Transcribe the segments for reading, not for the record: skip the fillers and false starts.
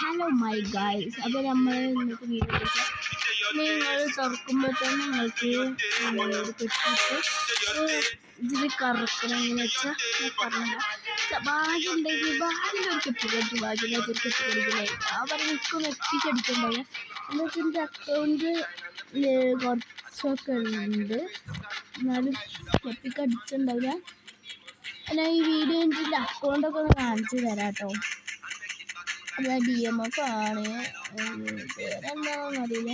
Hello my guys. അപ്പോൾ നമ്മൾ ഇന്നത്തെ വീഡിയോ നിങ്ങൾ തുറക്കുമ്പോൾ തന്നെ നിങ്ങൾക്ക് പെട്ടിട്ട് ഇതിൽ കറക്കണം എങ്ങനെ വെച്ചാൽ പറഞ്ഞില്ല. ഭാഗ്യം ഉണ്ടെങ്കിൽ ഭാഗ്യം കെട്ടിക്കടിക്കില്ലേ ആ പറഞ്ഞിരിക്കും എത്തിക്കടിക്കണ്ടാവില്ല. എന്ന് വെച്ചാൽ എൻ്റെ അക്കൗണ്ട് കുറച്ചൊക്കെ ഉണ്ട്, എന്നാലും എത്തിക്കടിച്ചിട്ടുണ്ടാവില്ല. ഞാൻ ഈ വീഡിയോ എൻ്റെ അക്കൗണ്ടൊക്കെ ഒന്ന് കാണിച്ചു തരാം കേട്ടോ. അത് DMF ആണ്, വേറെന്താണെന്ന് അറിയില്ല.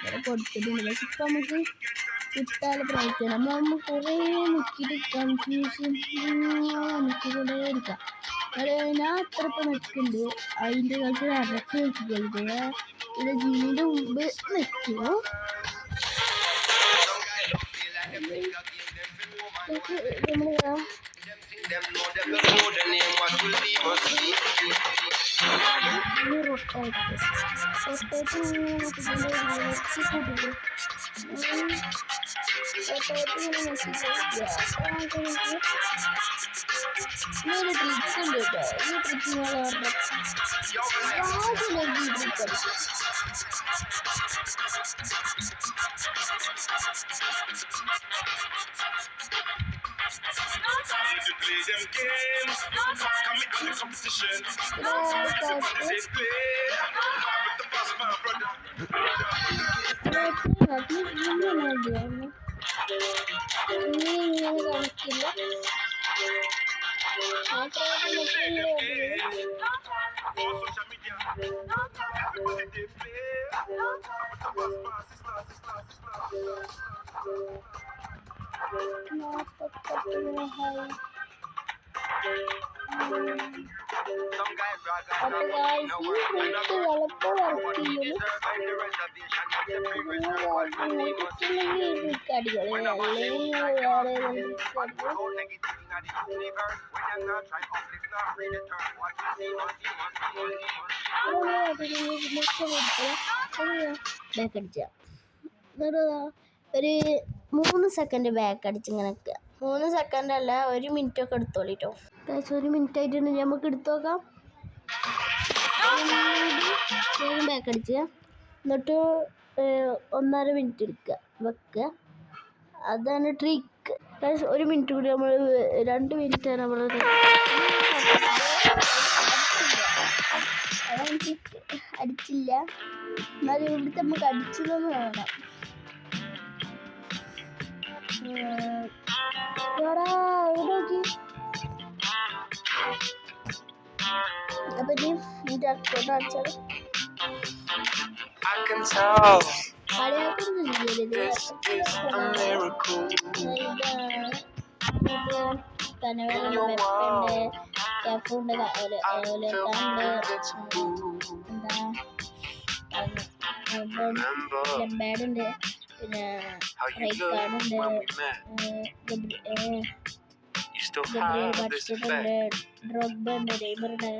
വേറെ കൊടുത്തിട്ടുണ്ട്. പക്ഷെ ഇപ്പം നമുക്ക് കിട്ടാതെ പ്രവർത്തിക്കണം. നമ്മൾ കുറേ നിൽക്കിയിട്ട് കൺഫ്യൂഷൻ നിൽക്കിക്കൊണ്ടേ ഇരിക്കാം. ഞാൻ അത്ര ഇപ്പം നിൽക്കുന്നുണ്ട്, അതിൻ്റെ കളിച്ച് അടക്കി നിൽക്കുക. ഇത് ജീനിൻ്റെ മുമ്പ് നിൽക്കുമോ them games, commit to the competition. They play with the boss, my brother. ഒരു 3 സെക്കൻഡ് ബാക്ക് അടിച്ചിങ്ങനെ നിൽക്കുക. 3 സെക്കൻഡ് അല്ല, 1 മിനിറ്റൊക്കെ എടുത്തോളിട്ടോ. 1 മിനിറ്റ് ആയിട്ടുണ്ട്, നമുക്ക് എടുത്തു നോക്കാം. ബാക്ക് അടിക്കുക, എന്നിട്ട് 1.5 മിനിറ്റ് എടുക്കുക, വെക്കുക. അതാണ് ട്രിക്ക്. 1 മിനിറ്റ് കൂടി നമ്മൾ 2 മിനിറ്റാണ് നമ്മൾ അതാണ് ട്രിക്ക്. അടിച്ചില്ല, എന്നാലും ഇവിടുത്തെ നമുക്ക് അടിച്ചതെന്ന് വേണം. അപ്പൊ നിന്റെ അക്കൗണ്ട് അടിച്ചാൽ ലംബാഡുണ്ട്, പിന്നെ റൈക്കാർഡുണ്ട്, ഡ്രോഗ്ബ ഉണ്ട്, നെയ്മർ ഉണ്ട്,